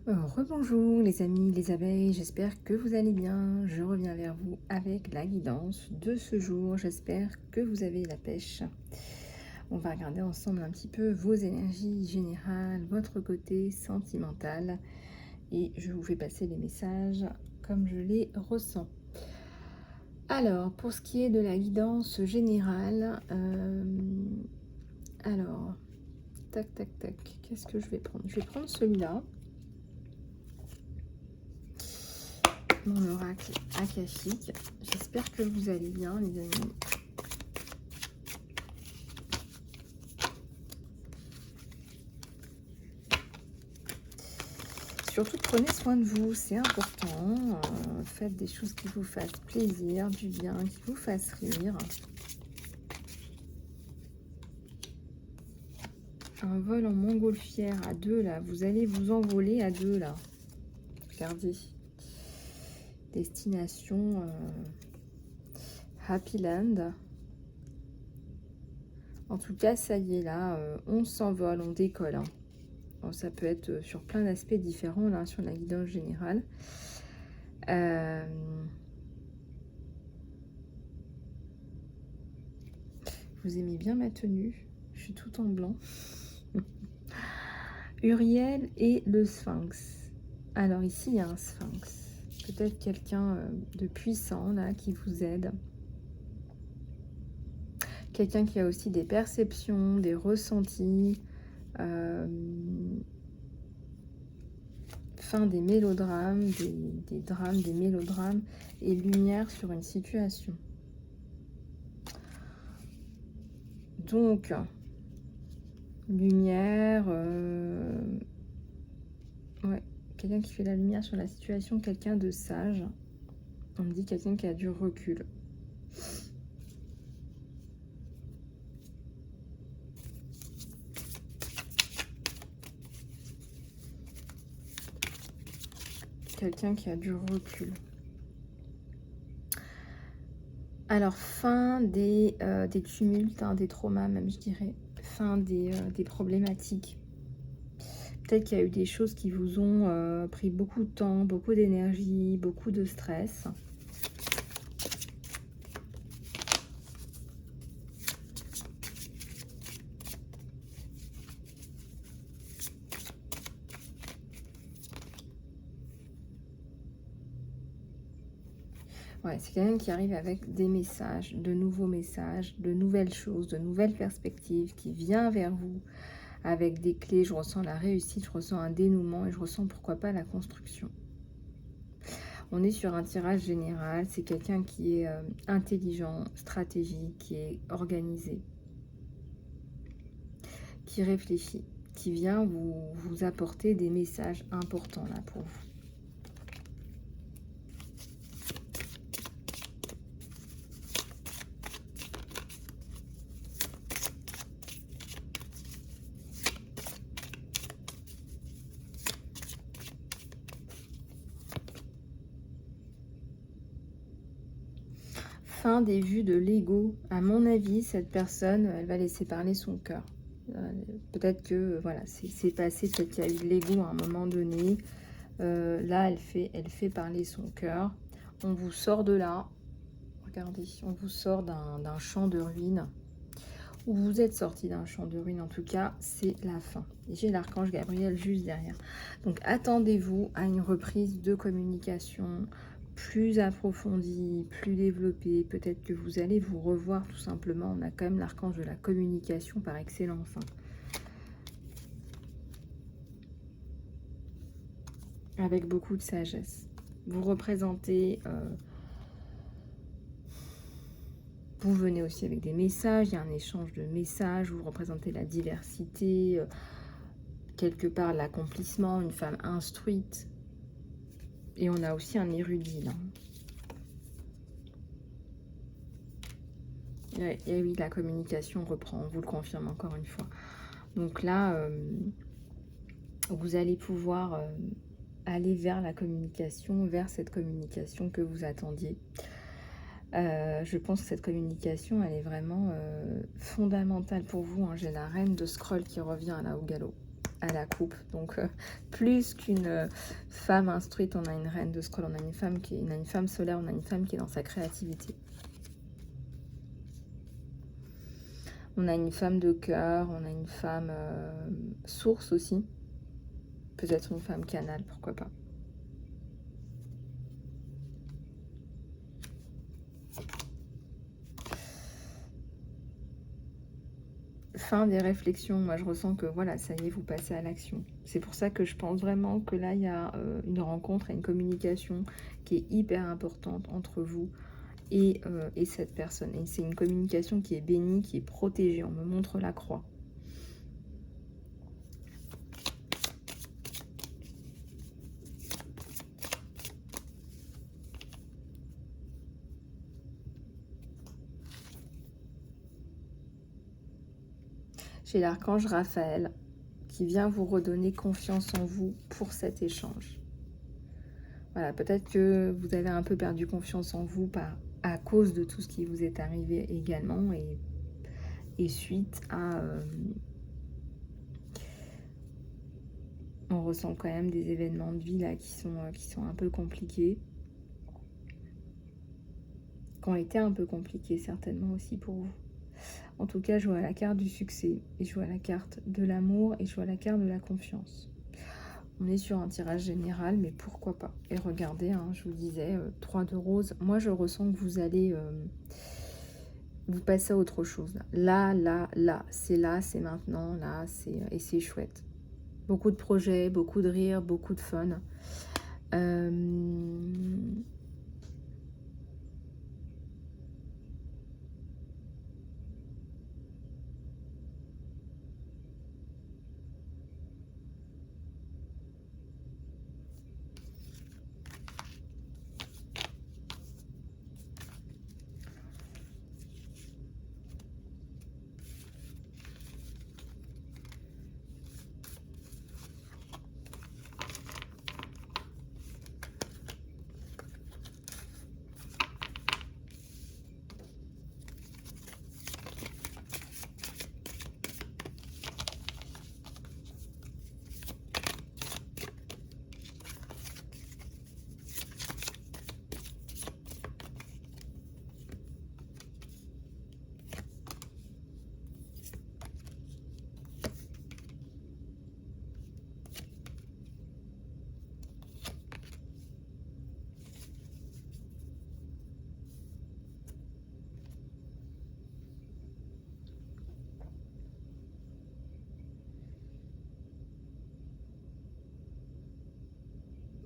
Rebonjour les amis, les abeilles, j'espère que vous allez bien. Je reviens vers vous avec la guidance de ce jour. J'espère que vous avez la pêche. On va regarder ensemble un petit peu vos énergies générales, votre côté sentimental. Et je vous fais passer les messages comme je les ressens. Alors, pour ce qui est de la guidance générale, alors, tac, tac, tac, qu'est-ce que je vais prendre? Je vais prendre celui-là. Mon oracle akashique. J'espère que vous allez bien, les amis. Surtout, prenez soin de vous, c'est important. Faites des choses qui vous fassent plaisir, du bien, qui vous fassent rire. Un vol en montgolfière à deux, là. Vous allez vous envoler à deux, là. Regardez. Destination Happy Land. En tout cas, ça y est, là, on s'envole, on décolle. Hein. Bon, ça peut être sur plein d'aspects différents, là, sur la guidance générale. Vous aimez bien ma tenue? Je suis tout en blanc. Uriel et le Sphinx. Alors ici, il y a un Sphinx. Peut-être quelqu'un de puissant, là, qui vous aide. Quelqu'un qui a aussi des perceptions, des ressentis. Fin des mélodrames, des drames, des mélodrames. Et lumière sur une situation. Donc, lumière, ouais, quelqu'un qui fait la lumière sur la situation, quelqu'un de sage. On me dit quelqu'un qui a du recul. Quelqu'un qui a du recul. Alors, fin des tumultes, hein, des traumas même, je dirais. Fin des problématiques. Peut-être qu'il y a eu des choses qui vous ont pris beaucoup de temps, beaucoup d'énergie, beaucoup de stress. Ouais, c'est quelqu'un qui arrive avec des messages, de nouveaux messages, de nouvelles choses, de nouvelles perspectives, qui vient vers vous avec des clés. Je ressens la réussite, je ressens un dénouement et je ressens pourquoi pas la construction. On est sur un tirage général, c'est quelqu'un qui est intelligent, stratégique, qui est organisé, qui réfléchit, qui vient vous apporter des messages importants là pour vous. Fin des vues de l'ego. À mon avis, cette personne, elle va laisser parler son cœur. Peut-être que, voilà, c'est passé, peut-être qu'il y a eu de l'ego à un moment donné. Là, elle fait parler son cœur. On vous sort de là. Regardez, on vous sort d'un champ de ruines. Ou vous êtes sorti d'un champ de ruines, en tout cas, c'est la fin. Et j'ai l'archange Gabriel juste derrière. Donc, attendez-vous à une reprise de communication plus approfondie, plus développée. Peut-être que vous allez vous revoir tout simplement. On a quand même l'archange de la communication par excellence. Hein. Avec beaucoup de sagesse. Vous représentez... vous venez aussi avec des messages, il y a un échange de messages, vous représentez la diversité, quelque part l'accomplissement, une femme instruite. Et on a aussi un érudit là. Et oui, la communication reprend, on vous le confirme encore une fois. Donc là, vous allez pouvoir aller vers la communication, vers cette communication que vous attendiez. Je pense que cette communication, elle est vraiment fondamentale pour vous. Hein. J'ai la reine de scroll qui revient là au galop. à la coupe. Donc, plus qu'une femme instruite, on a une reine de scroll, on a une femme on a une femme solaire, on a une femme qui est dans sa créativité. On a une femme de cœur, on a une femme source aussi. Peut-être une femme canal, pourquoi pas. Fin des réflexions, moi je ressens que voilà, ça y est, vous passez à l'action. C'est pour ça que je pense vraiment que là, il y a une rencontre et une communication qui est hyper importante entre vous et cette personne. Et c'est une communication qui est bénie, qui est protégée. On me montre la croix. J'ai l'archange Raphaël qui vient vous redonner confiance en vous pour cet échange. Voilà, peut-être que vous avez un peu perdu confiance en vous à cause de tout ce qui vous est arrivé également et suite à... on ressent quand même des événements de vie là qui sont un peu compliqués. Qui ont été un peu compliqués certainement aussi pour vous. En tout cas, je vois la carte du succès, et je vois la carte de l'amour, et je vois la carte de la confiance. On est sur un tirage général, mais pourquoi pas. Et regardez, hein, je vous disais, 3 de rose. Moi, je ressens que vous allez vous passer à autre chose. Là, c'est maintenant, là, et c'est chouette. Beaucoup de projets, beaucoup de rires, beaucoup de fun.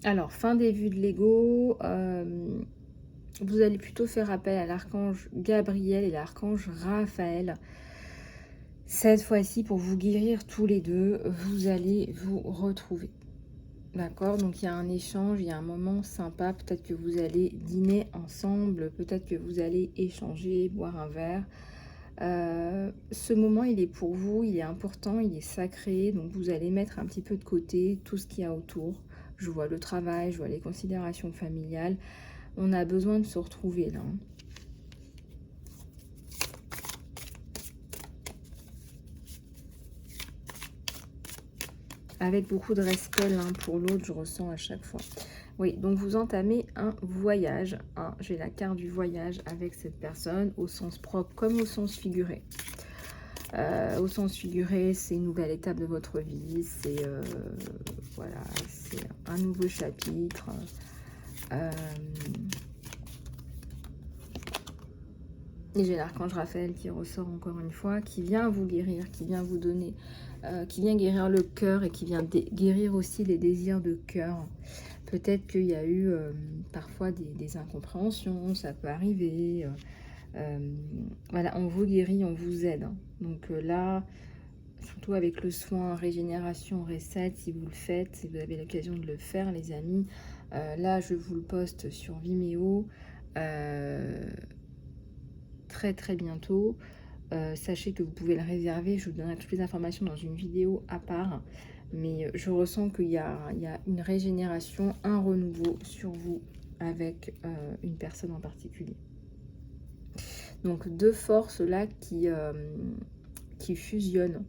Alors, fin des vues de l'ego, vous allez plutôt faire appel à l'archange Gabriel et l'archange Raphaël. Cette fois-ci, pour vous guérir tous les deux, vous allez vous retrouver. D'accord? Donc, il y a un échange, il y a un moment sympa. Peut-être que vous allez dîner ensemble, peut-être que vous allez échanger, boire un verre. Ce moment, il est pour vous, il est important, il est sacré. Donc, vous allez mettre un petit peu de côté tout ce qu'il y a autour. Je vois le travail, je vois les considérations familiales. On a besoin de se retrouver là. Avec beaucoup de respect l'un pour l'autre, je ressens à chaque fois. Oui, donc vous entamez un voyage. Hein. J'ai la carte du voyage avec cette personne, au sens propre comme au sens figuré. Au sens figuré, c'est une nouvelle étape de votre vie. C'est voilà, c'est un nouveau chapitre. Et j'ai l'archange Raphaël qui ressort encore une fois, qui vient vous guérir, qui vient vous donner, qui vient guérir le cœur et qui vient guérir aussi les désirs de cœur. Peut-être qu'il y a eu parfois des incompréhensions, ça peut arriver. Voilà, on vous guérit, on vous aide. Hein. Donc là, surtout avec le soin, régénération, reset, si vous le faites, si vous avez l'occasion de le faire, les amis. Là, je vous le poste sur Vimeo. Très bientôt. Sachez que vous pouvez le réserver. Je vous donnerai toutes les informations dans une vidéo à part. Mais je ressens qu'il y a une régénération, un renouveau sur vous avec une personne en particulier. Donc deux forces là qui fusionnent.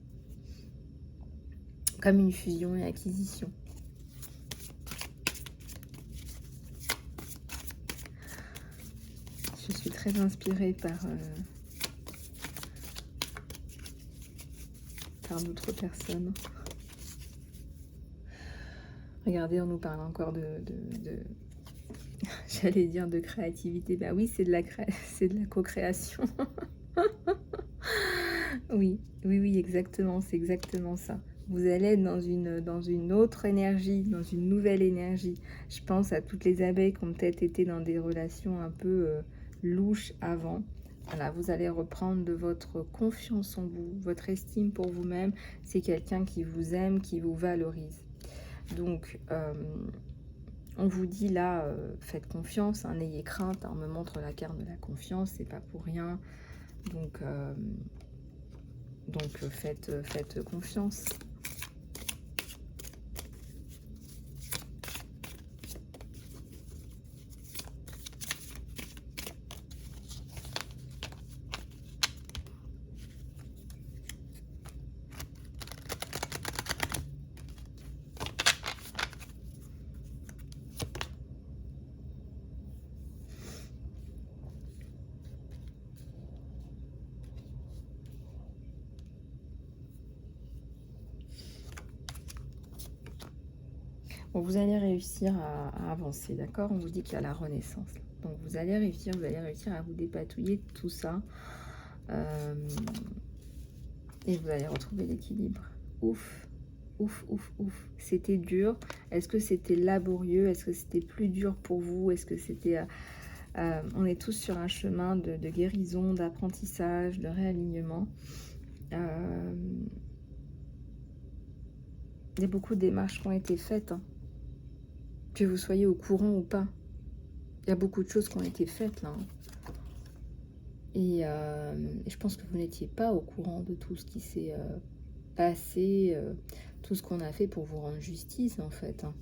comme une fusion et acquisition. Je suis très inspirée par d'autres personnes. Regardez, on nous parle encore de j'allais dire de créativité. Bah oui, c'est de la co-création. Oui, oui, oui, exactement, c'est exactement ça. Vous allez être dans une autre énergie, dans une nouvelle énergie. Je pense à toutes les abeilles qui ont peut-être été dans des relations un peu louches avant. Voilà, vous allez reprendre de votre confiance en vous, votre estime pour vous-même. C'est quelqu'un qui vous aime, qui vous valorise. Donc, on vous dit là, faites confiance, hein, n'ayez crainte. Hein, on me montre la carte de la confiance, c'est pas pour rien. Donc faites confiance. Bon, vous allez réussir à avancer, d'accord? On vous dit qu'il y a la renaissance. Donc vous allez réussir à vous dépatouiller de tout ça. Et vous allez retrouver l'équilibre. Ouf, ouf, ouf, ouf. C'était dur. Est-ce que c'était laborieux? Est-ce que c'était plus dur pour vous? Est-ce que c'était... on est tous sur un chemin de guérison, d'apprentissage, de réalignement. Il y a beaucoup de démarches qui ont été faites, hein. Que vous soyez au courant ou pas. Il y a beaucoup de choses qui ont été faites là. Et je pense que vous n'étiez pas au courant de tout ce qui s'est passé, tout ce qu'on a fait pour vous rendre justice en fait. Hein.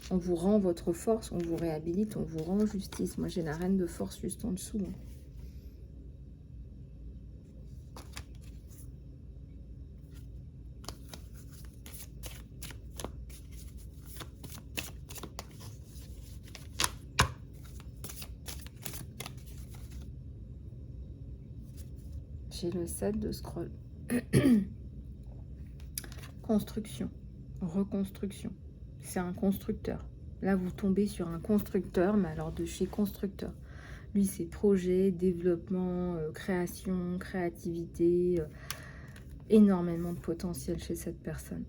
On vous rend votre force, on vous réhabilite, on vous rend justice. Moi j'ai la reine de force juste en dessous. Hein. J'ai le 7 de scroll. Construction, reconstruction. C'est un constructeur. Là, vous tombez sur un constructeur, mais alors de chez constructeur. Lui, c'est projet, développement, création, créativité, énormément de potentiel chez cette personne.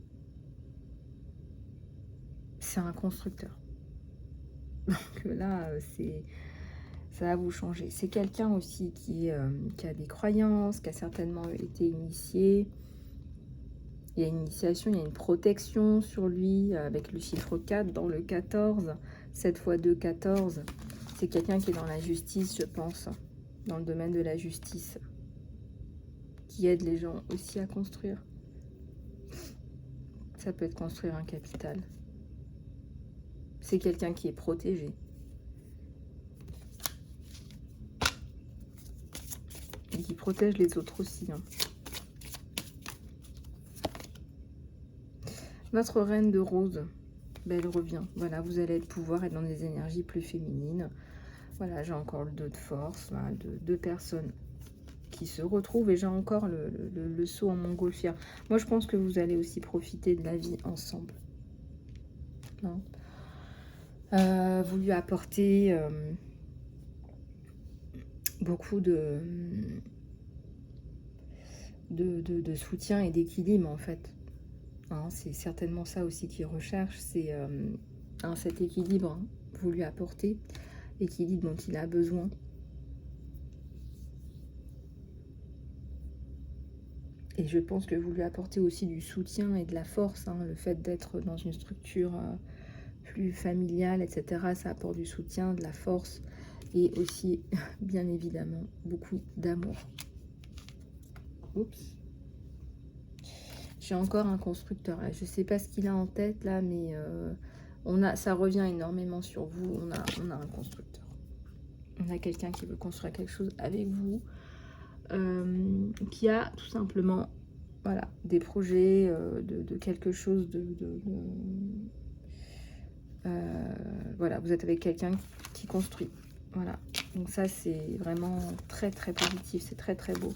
C'est un constructeur. Donc là, ça va vous changer. C'est quelqu'un aussi qui a des croyances, qui a certainement été initié. Il y a une initiation, il y a une protection sur lui avec le chiffre 4 dans le 14. 7 x 2, 14. C'est quelqu'un qui est dans la justice, je pense, dans le domaine de la justice, qui aide les gens aussi à construire. Ça peut être construire un capital. C'est quelqu'un qui est protégé. Et qui protège les autres aussi. Hein. Notre reine de rose, ben, elle revient. Voilà, vous allez pouvoir être dans des énergies plus féminines. Voilà, j'ai encore le 2 de force, là, de 2 personnes qui se retrouvent. Et j'ai encore le saut en montgolfière. Moi, je pense que vous allez aussi profiter de la vie ensemble. Non. Vous lui apportez beaucoup de soutien et d'équilibre, en fait. Hein, c'est certainement ça aussi qu'il recherche, c'est cet équilibre, hein, vous lui apportez, l'équilibre dont il a besoin. Et je pense que vous lui apportez aussi du soutien et de la force, hein, le fait d'être dans une structure plus familiale, etc. Ça apporte du soutien, de la force et aussi, bien évidemment, beaucoup d'amour. Oups. J'ai encore un constructeur. Je ne sais pas ce qu'il a en tête là, mais ça revient énormément sur vous. On a un constructeur. On a quelqu'un qui veut construire quelque chose avec vous, qui a tout simplement voilà, des projets, de quelque chose voilà, vous êtes avec quelqu'un qui construit. Voilà, donc ça c'est vraiment très très positif, c'est très très beau.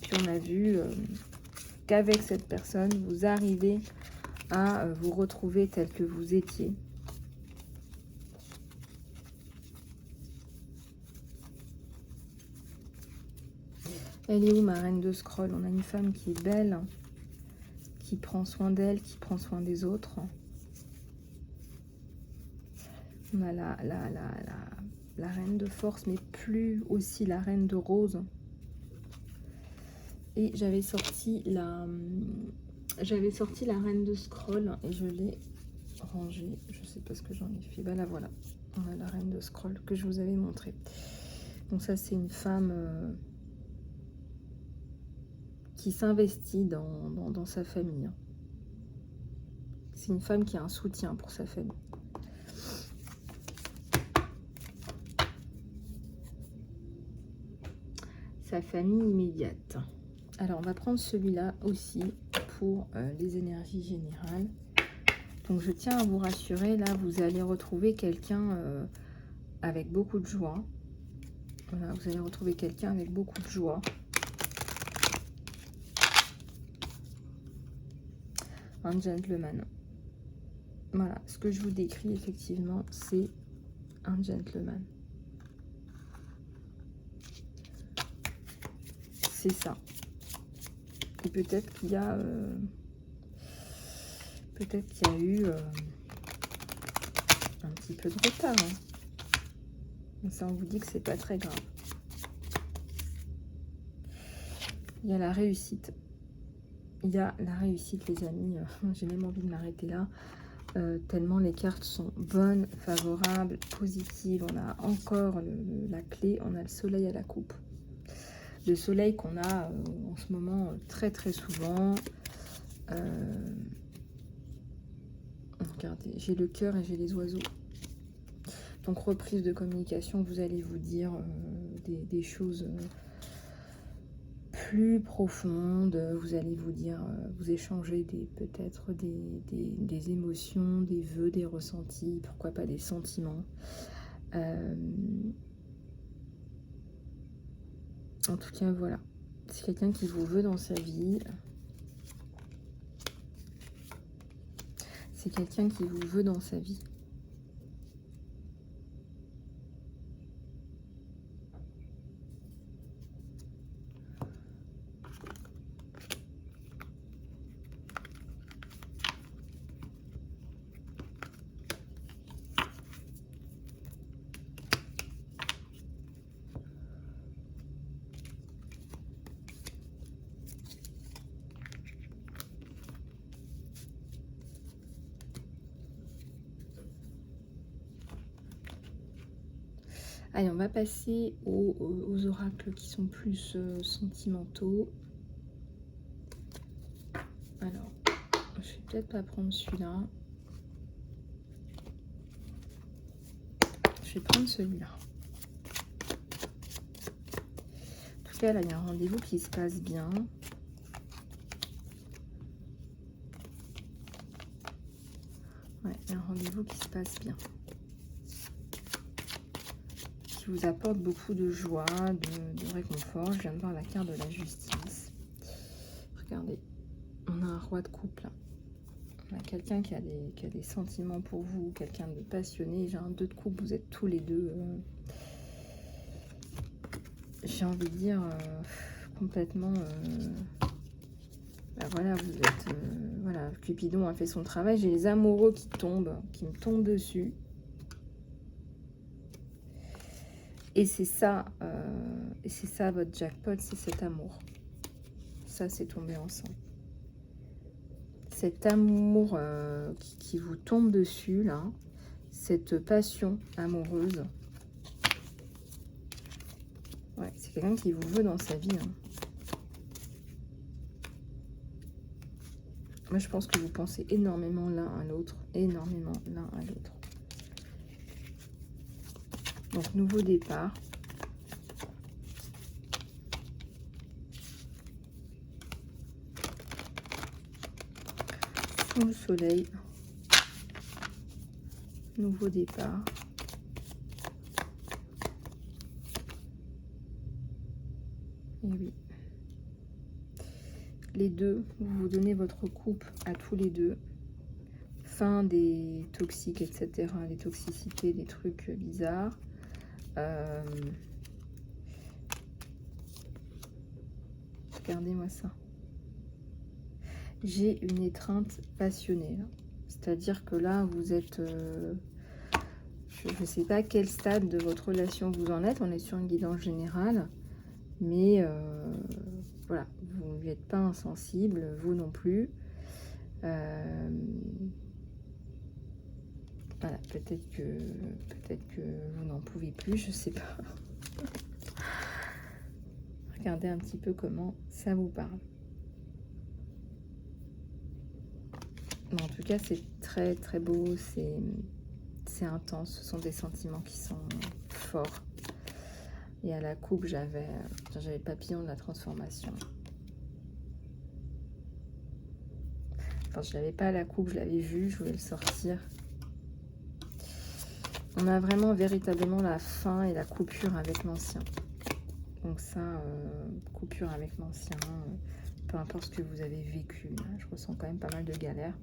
Puis on a vu qu'avec cette personne, vous arrivez à vous retrouver tel que vous étiez. Elle est où ma reine de scroll? On a une femme qui est belle, qui prend soin d'elle, qui prend soin des autres. On a la reine de force, mais plus aussi la reine de rose. Et j'avais sorti la reine de scroll et je l'ai rangée. Je sais pas ce que j'en ai fait. Ben la voilà. On a la reine de scroll que je vous avais montré. Donc ça c'est une femme qui s'investit dans sa famille. C'est une femme qui a un soutien pour sa famille. Sa famille immédiate. Alors, on va prendre celui-là aussi pour les énergies générales. Donc, je tiens à vous rassurer, là, vous allez retrouver quelqu'un avec beaucoup de joie. Voilà, vous allez retrouver quelqu'un avec beaucoup de joie. Un gentleman. Voilà, ce que je vous décris, effectivement, c'est un gentleman. C'est ça. Et peut-être qu'il y a... peut-être qu'il y a eu un petit peu de retard. Hein. Mais ça, on vous dit que c'est pas très grave. Il y a la réussite. Il y a la réussite, les amis. J'ai même envie de m'arrêter là. Tellement les cartes sont bonnes, favorables, positives. On a encore la clé. On a le soleil à la coupe. Le soleil qu'on a en ce moment très très souvent. Regardez, j'ai le cœur et j'ai les oiseaux. Donc reprise de communication, vous allez vous dire des choses plus profondes. Vous allez vous dire, vous échanger peut-être des émotions, des vœux, des ressentis, pourquoi pas des sentiments. En tout cas, voilà. C'est quelqu'un qui vous veut dans sa vie. C'est quelqu'un qui vous veut dans sa vie. Allez, on va passer aux oracles qui sont plus sentimentaux. Alors, je vais peut-être pas prendre celui-là. Je vais prendre celui-là. En tout cas, là, il y a un rendez-vous qui se passe bien. Ouais, il y a un rendez-vous qui se passe bien. Qui vous apporte beaucoup de joie, de réconfort. Je viens de voir la carte de la justice. Regardez, on a un roi de couple. On a quelqu'un qui a des sentiments pour vous, quelqu'un de passionné. J'ai un 2 de coupe, vous êtes tous les deux, j'ai envie de dire, complètement... ben voilà, vous êtes... voilà, Cupidon a fait son travail. J'ai les amoureux qui me tombent dessus. Et c'est ça votre jackpot, c'est cet amour. Ça, c'est tombé ensemble. Cet amour qui vous tombe dessus, là, cette passion amoureuse. Ouais, c'est quelqu'un qui vous veut dans sa vie. Hein. Moi, je pense que vous pensez énormément l'un à l'autre. Énormément l'un à l'autre. Donc, nouveau départ. Le soleil. Nouveau départ. Et oui. Les deux, vous vous donnez votre coupe à tous les deux. Fin des toxiques, etc. Des toxicités, des trucs bizarres. Regardez-moi ça. J'ai une étreinte passionnée. C'est-à-dire que là, vous êtes... je ne sais pas quel stade de votre relation vous en êtes. On est sur une guidance générale. Mais voilà, vous n'êtes pas insensible, vous non plus. Voilà, peut-être que vous n'en pouvez plus, je sais pas. Regardez un petit peu comment ça vous parle. En tout cas, c'est très très beau, c'est intense, ce sont des sentiments qui sont forts. Et à la coupe, j'avais le papillon de la transformation. Enfin, je l'avais pas à la coupe, je l'avais vu, je voulais le sortir. On a vraiment véritablement la fin et la coupure avec l'ancien. Donc ça, coupure avec l'ancien, peu importe ce que vous avez vécu. Là, je ressens quand même pas mal de galères.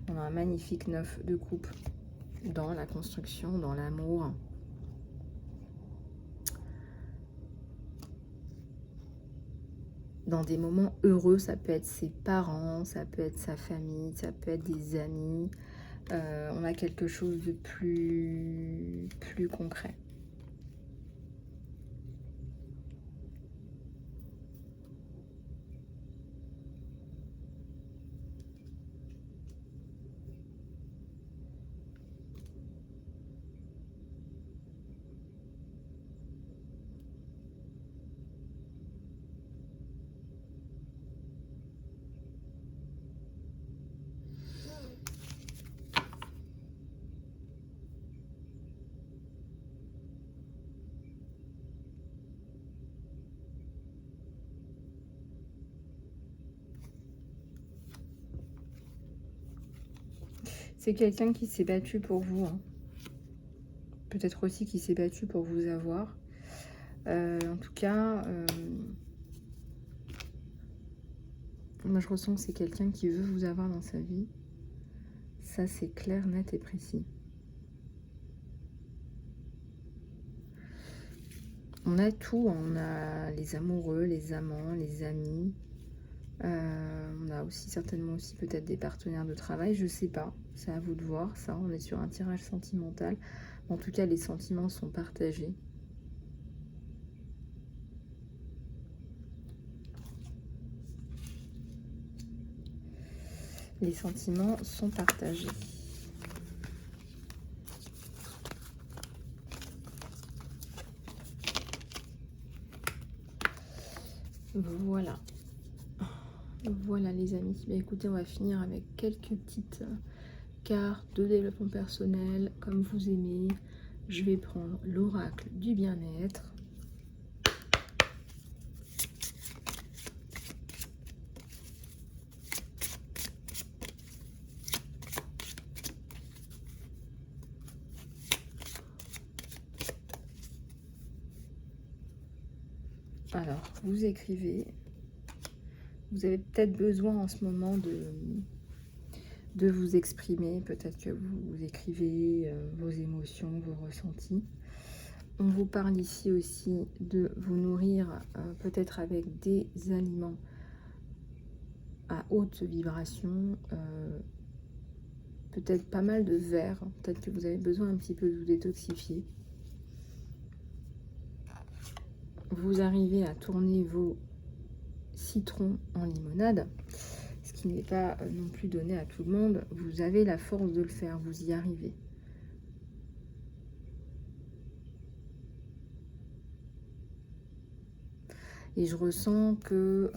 On a un magnifique 9 de coupe dans la construction, dans l'amour. Dans des moments heureux, ça peut être ses parents, ça peut être sa famille, ça peut être des amis. On a quelque chose de plus concret. C'est quelqu'un qui s'est battu pour vous. Hein. Peut-être aussi qui s'est battu pour vous avoir. En tout cas, moi je ressens que c'est quelqu'un qui veut vous avoir dans sa vie. Ça, c'est clair, net et précis. On a tout. On a les amoureux, les amants, les amis. On a aussi certainement aussi peut-être des partenaires de travail, je sais pas, c'est à vous de voir ça, on est sur un tirage sentimental. En tout cas, les sentiments sont partagés. Les sentiments sont partagés. Voilà. Voilà les amis, bah, écoutez, on va finir avec quelques petites cartes de développement personnel comme vous aimez. Je vais prendre l'oracle du bien-être. Alors, vous écrivez. Vous avez peut-être besoin en ce moment de vous exprimer. Peut-être que vous écrivez vos émotions, vos ressentis. On vous parle ici aussi de vous nourrir peut-être avec des aliments à haute vibration. Peut-être pas mal de verre. Peut-être que vous avez besoin un petit peu de vous détoxifier. Vous arrivez à tourner vos citrons en limonade, ce qui n'est pas non plus donné à tout le monde. Vous avez la force de le faire, vous y arrivez. Et je ressens que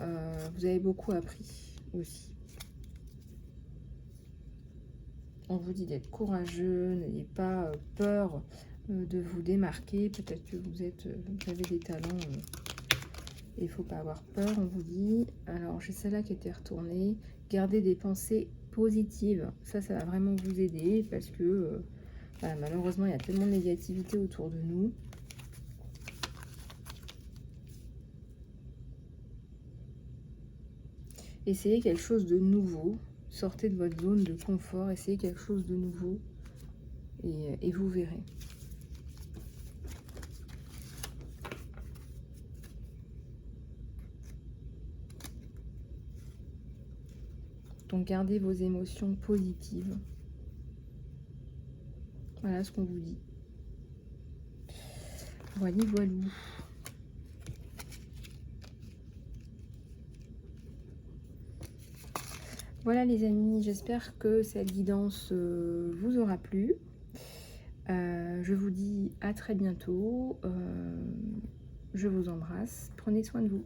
vous avez beaucoup appris aussi. On vous dit d'être courageux, n'ayez pas peur de vous démarquer. Peut-être que vous avez des talents. Il ne faut pas avoir peur, on vous dit. Alors, j'ai celle-là qui était retournée. Gardez des pensées positive. Ça va vraiment vous aider parce que voilà, malheureusement, il y a tellement de négativité autour de nous. Essayez quelque chose de nouveau. Sortez de votre zone de confort. Essayez quelque chose de nouveau. Et vous verrez. Donc, gardez vos émotions positives. Voilà ce qu'on vous dit. Voilà, voilà. Voilà les amis, j'espère que cette guidance vous aura plu. Je vous dis à très bientôt. Je vous embrasse. Prenez soin de vous.